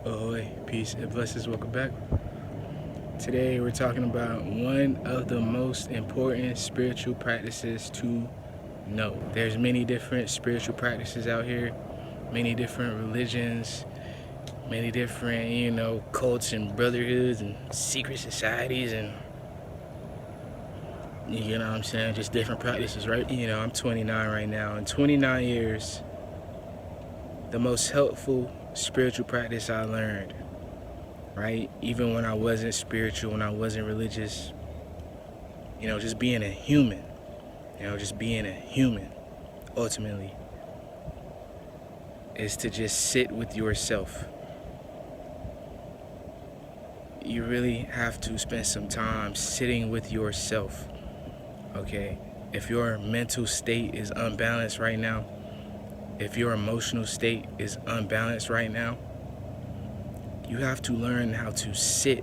Ahoy, peace and blessings, welcome back. Today we're talking about one of the most important spiritual practices to know. There's many different spiritual practices out here, many different religions, many different, cults and brotherhoods and secret societies and you know what I'm saying, just different practices, right? I'm 29 right now. In 29 years, the most helpful spiritual practice I learned, right? Even when I wasn't spiritual, when I wasn't religious, just being a human, ultimately, is to just sit with yourself. You really have to spend some time sitting with yourself, okay? If your mental state is unbalanced right now, if your emotional state is unbalanced right now, you have to learn how to sit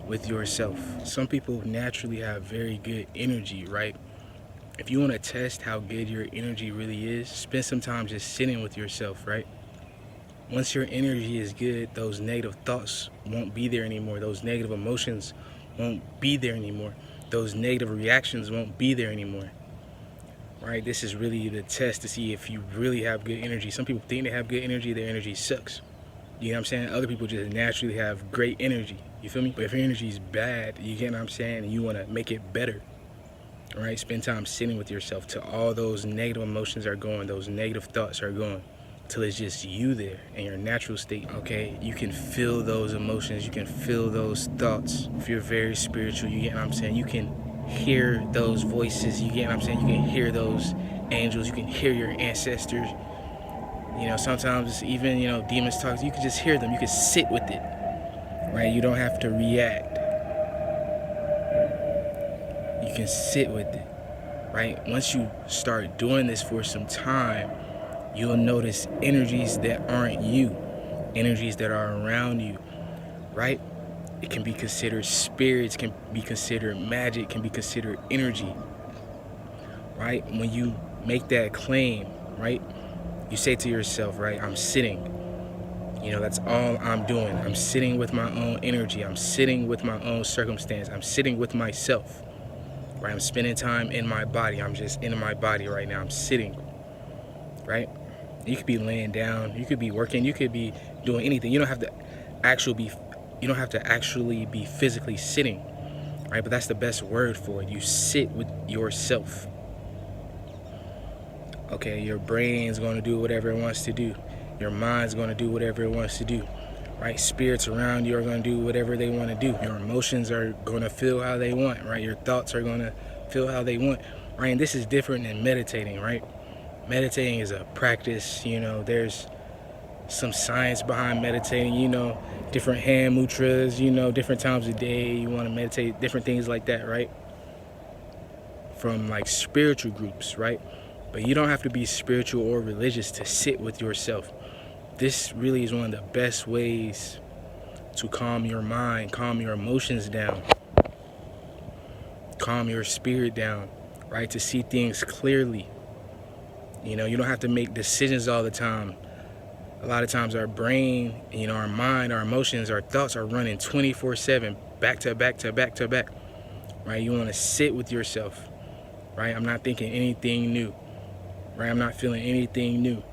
with yourself. Some people naturally have very good energy, right? If you want to test how good your energy really is, spend some time just sitting with yourself, right? Once your energy is good, those negative thoughts won't be there anymore. Those negative emotions won't be there anymore. Those negative reactions won't be there anymore. Right? This is really the test to see if you really have good energy. Some people think they have good energy, their energy sucks. You know what I'm saying? Other people just naturally have great energy. You feel me? But if your energy is bad, you get what I'm saying, and you want to make it better, right? Spend time sitting with yourself till all those negative emotions are going, those negative thoughts are going, till it's just you there in your natural state, okay? You can feel those emotions, you can feel those thoughts. If you're very spiritual, you get what I'm saying? You can hear those voices, you get what I'm saying? You can hear those angels, you can hear your ancestors. Sometimes even, demons talk, you can just hear them, you can sit with it, right? You don't have to react. You can sit with it, right? Once you start doing this for some time, you'll notice energies that aren't you, energies that are around you, right? It can be considered spirits, can be considered magic, can be considered energy, right? When you make that claim, right, you say to yourself, right, I'm sitting. That's all I'm doing. I'm sitting with my own energy. I'm sitting with my own circumstance. I'm sitting with myself, right? I'm spending time in my body. I'm just in my body right now. I'm sitting, right? You could be laying down. You could be working. You could be doing anything. You don't have to actually be physically sitting, right? But that's the best word for it. You sit with yourself. Okay, your brain's going to do whatever it wants to do. Your mind's going to do whatever it wants to do, right? Spirits around you are going to do whatever they want to do. Your emotions are going to feel how they want, right? Your thoughts are going to feel how they want, right? And this is different than meditating, right? Meditating is a practice, there's some science behind meditating, different hand mudras, different times of day you want to meditate, different things like that, right? From like spiritual groups, right? But you don't have to be spiritual or religious to sit with yourself. This really is one of the best ways to calm your mind, calm your emotions down, calm your spirit down, right? To see things clearly. You don't have to make decisions all the time. A lot of times our brain, our mind, our emotions, our thoughts are running 24/7, back to back to back to back, right? You want to sit with yourself, right? I'm not thinking anything new, right? I'm not feeling anything new,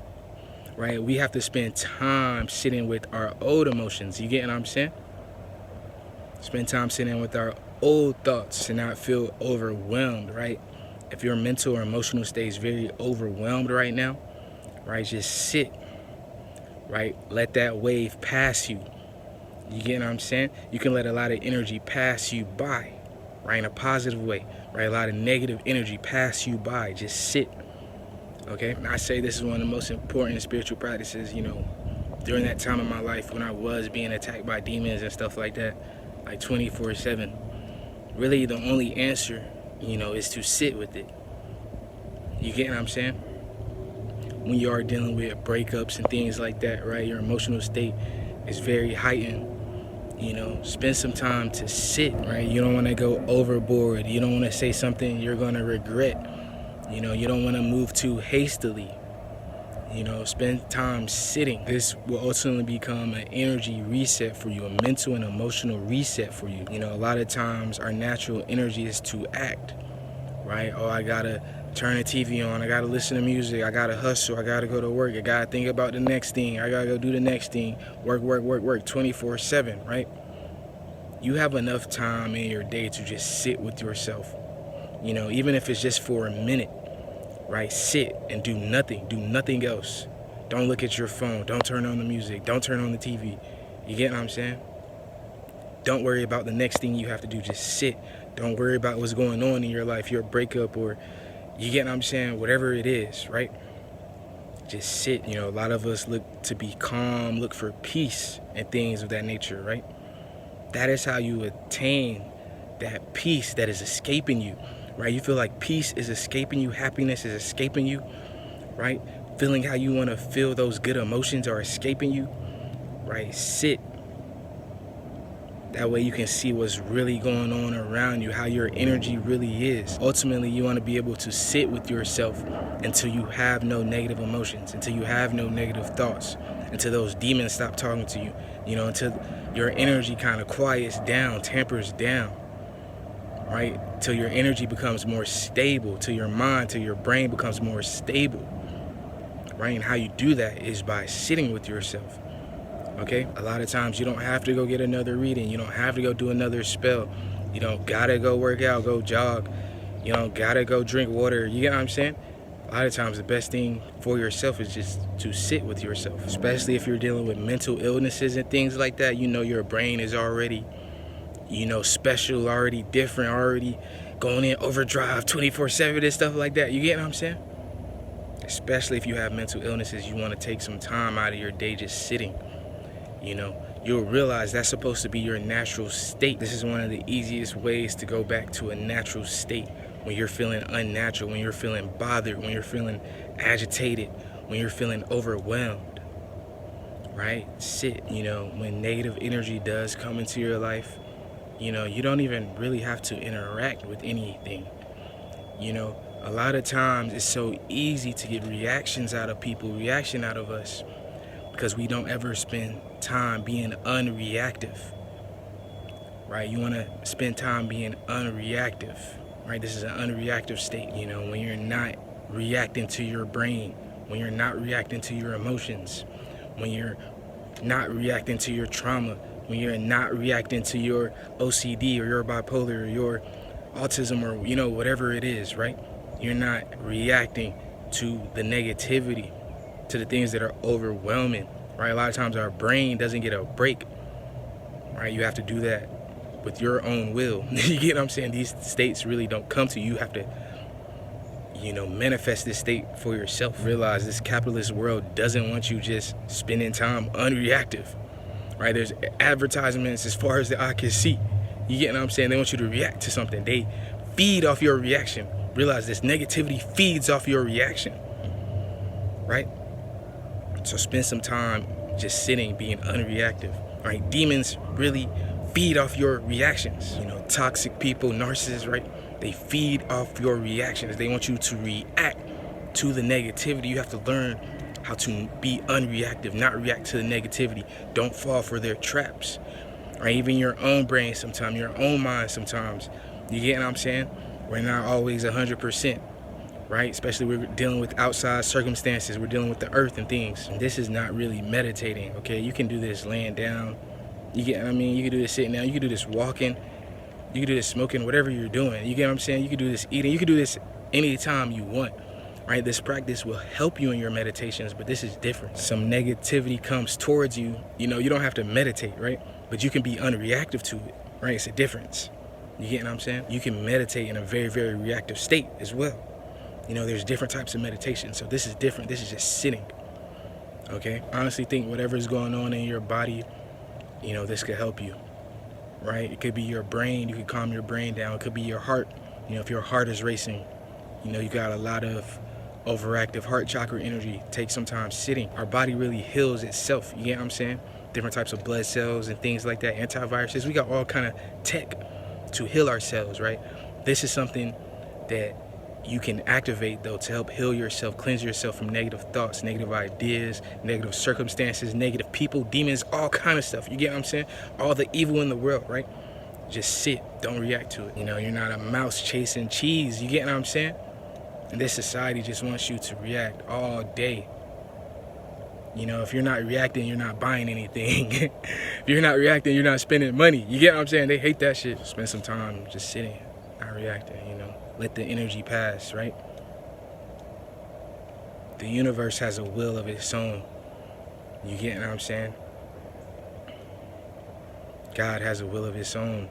right? We have to spend time sitting with our old emotions. You get what I'm saying? Spend time sitting with our old thoughts and not feel overwhelmed, right? If your mental or emotional state is very overwhelmed right now, right, just sit, right? Let that wave pass you. You get what I'm saying? You can let a lot of energy pass you by, right, in a positive way, right? A lot of negative energy pass you by. Just sit, okay? And I say this is one of the most important spiritual practices, during that time of my life when I was being attacked by demons and stuff like that, like 24/7. Really, the only answer, is to sit with it. You get what I'm saying? When you are dealing with breakups and things like that, right? Your emotional state is very heightened. Spend some time to sit, right? You don't want to go overboard. You don't want to say something you're going to regret. You don't want to move too hastily. Spend time sitting. This will ultimately become an energy reset for you, a mental and emotional reset for you. A lot of times our natural energy is to act, right? Oh, I gotta turn the TV on, I gotta listen to music, I gotta hustle, I gotta go to work, I gotta think about the next thing, I gotta go do the next thing, work 24/7, right? You have enough time in your day to just sit with yourself, even if it's just for a minute, right? Sit and do nothing else. Don't look at your phone, don't turn on the music, don't turn on the TV. You get what I'm saying? Don't worry about the next thing you have to do, just sit. Don't worry about what's going on in your life, your breakup, or you get what I'm saying, whatever it is, right? Just sit. A lot of us look to be calm, look for peace and things of that nature, right? That is how you attain that peace that is escaping you, right? You feel like peace is escaping you, happiness is escaping you, right? Feeling how you want to feel those good emotions are escaping you, right? Sit. That way you can see what's really going on around you, how your energy really is. Ultimately, you want to be able to sit with yourself until you have no negative emotions, until you have no negative thoughts, until those demons stop talking to you, until your energy kind of quiets down, tampers down, right? Till your energy becomes more stable, till your mind, till your brain becomes more stable, right? And how you do that is by sitting with yourself. Okay, a lot of times you don't have to go get another reading. You don't have to go do another spell. You don't gotta go work out, go jog. You don't gotta go drink water. You get what I'm saying? A lot of times the best thing for yourself is just to sit with yourself, especially if you're dealing with mental illnesses and things like that. Your brain is already, special, already different, already going in overdrive 24/7 and stuff like that. You get what I'm saying? Especially if you have mental illnesses, you want to take some time out of your day just sitting. You'll realize that's supposed to be your natural state. This is one of the easiest ways to go back to a natural state when you're feeling unnatural, when you're feeling bothered, when you're feeling agitated, when you're feeling overwhelmed, right? Sit. When negative energy does come into your life, you don't even really have to interact with anything. A lot of times it's so easy to get reactions out of people, reaction out of us, because we don't ever spend time being unreactive, right? You want to spend time being unreactive, right? This is an unreactive state, when you're not reacting to your brain, when you're not reacting to your emotions, when you're not reacting to your trauma, when you're not reacting to your OCD or your bipolar or your autism or, whatever it is, right? You're not reacting to the negativity, to the things that are overwhelming, right? A lot of times our brain doesn't get a break, right? You have to do that with your own will. You get what I'm saying? These states really don't come to you. You have to, manifest this state for yourself. Realize this capitalist world doesn't want you just spending time unreactive, right? There's advertisements as far as the eye can see. You get what I'm saying? They want you to react to something. They feed off your reaction. Realize this negativity feeds off your reaction, right? So spend some time just sitting, being unreactive, right? Demons really feed off your reactions. Toxic people, narcissists, right? They feed off your reactions. They want you to react to the negativity. You have to learn how to be unreactive, not react to the negativity. Don't fall for their traps, right? Even your own brain sometimes, your own mind sometimes. You get what I'm saying? We're not always 100%. Right? Especially we're dealing with outside circumstances. We're dealing with the earth and things. And this is not really meditating, okay? You can do this laying down. You get what I mean? You can do this sitting down. You can do this walking. You can do this smoking, whatever you're doing. You get what I'm saying? You can do this eating. You can do this anytime you want, right? This practice will help you in your meditations, but this is different. Some negativity comes towards you. You don't have to meditate, right? But you can be unreactive to it, right? It's a difference. You get what I'm saying? You can meditate in a very, very reactive state as well. There's different types of meditation. So this is different. This is just sitting. Okay? Honestly think whatever's going on in your body, this could help you. Right? It could be your brain. You could calm your brain down. It could be your heart. If your heart is racing, you got a lot of overactive heart chakra energy. Take some time sitting. Our body really heals itself. You get what I'm saying? Different types of blood cells and things like that. Antiviruses. We got all kind of tech to heal ourselves, right? This is something that you can activate though to help heal yourself, cleanse yourself from negative thoughts, negative ideas, negative circumstances, negative people, demons, all kind of stuff. You get what I'm saying? All the evil in the world, right? Just sit, don't react to it. You know, you're not a mouse chasing cheese. You get what I'm saying? And this society just wants you to react all day. You know, if you're not reacting, you're not buying anything. If you're not reacting, you're not spending money. You get what I'm saying? They hate that shit. Spend some time just sitting, not reacting, you know. Let the energy pass, right? The universe has a will of its own. You get what I'm saying? God has a will of its own.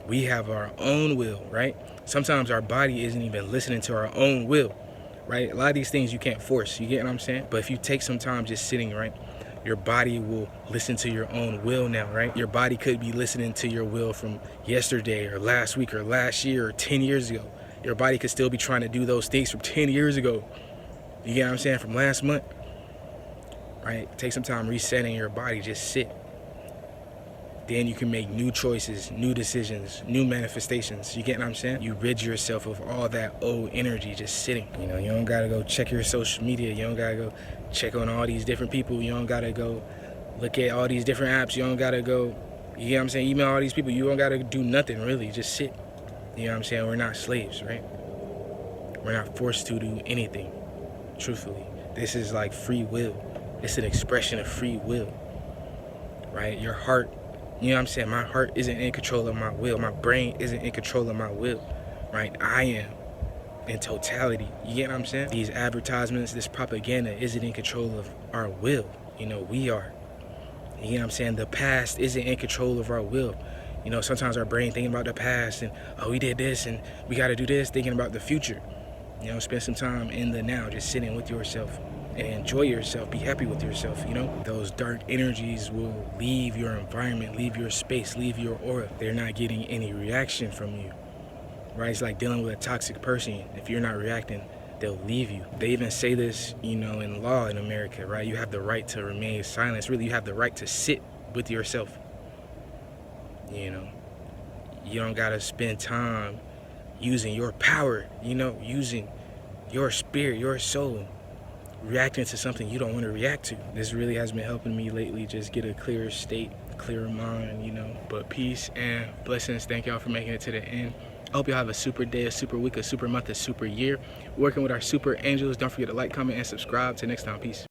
We have our own will, right? Sometimes our body isn't even listening to our own will, right? A lot of these things you can't force, you get what I'm saying? But if you take some time just sitting, right, your body will listen to your own will now, right? Your body could be listening to your will from yesterday or last week or last year or 10 years ago. Your body could still be trying to do those things from 10 years ago. You get what I'm saying? From last month, right? Take some time resetting your body, just sit. Then you can make new choices, new decisions, new manifestations. You get what I'm saying? You rid yourself of all that old energy just sitting. You know, you don't gotta go check your social media. You don't gotta go check on all these different people. You don't gotta go look at all these different apps. You don't gotta go, you get what I'm saying? Email all these people. You don't gotta do nothing really. Just sit. You know what I'm saying? We're not slaves, right? We're not forced to do anything, truthfully. This is like free will. It's an expression of free will, right? Your heart, you know what I'm saying? My heart isn't in control of my will. My brain isn't in control of my will, right? I am in totality. You get what I'm saying? These advertisements, this propaganda isn't in control of our will. You know, we are. You know what I'm saying? The past isn't in control of our will. You know, sometimes our brain thinking about the past and, oh, we did this and we got to do this, thinking about the future. You know, spend some time in the now, just sitting with yourself and enjoy yourself, be happy with yourself, you know? Those dark energies will leave your environment, leave your space, leave your aura. They're not getting any reaction from you, right? It's like dealing with a toxic person. If you're not reacting, they'll leave you. They even say this, you know, in law in America, right? You have the right to remain silent. Really, you have the right to sit with yourself. You know, you don't gotta spend time using your power, you know, using your spirit, your soul, reacting to something you don't want to react to. This really has been helping me lately, just get a clearer state, clearer mind, you know. But peace and blessings. Thank y'all for making it to the end. I hope y'all have a super day, a super week, a super month, a super year. Working with our super angels. Don't forget to like, comment, and subscribe. Till next time, peace.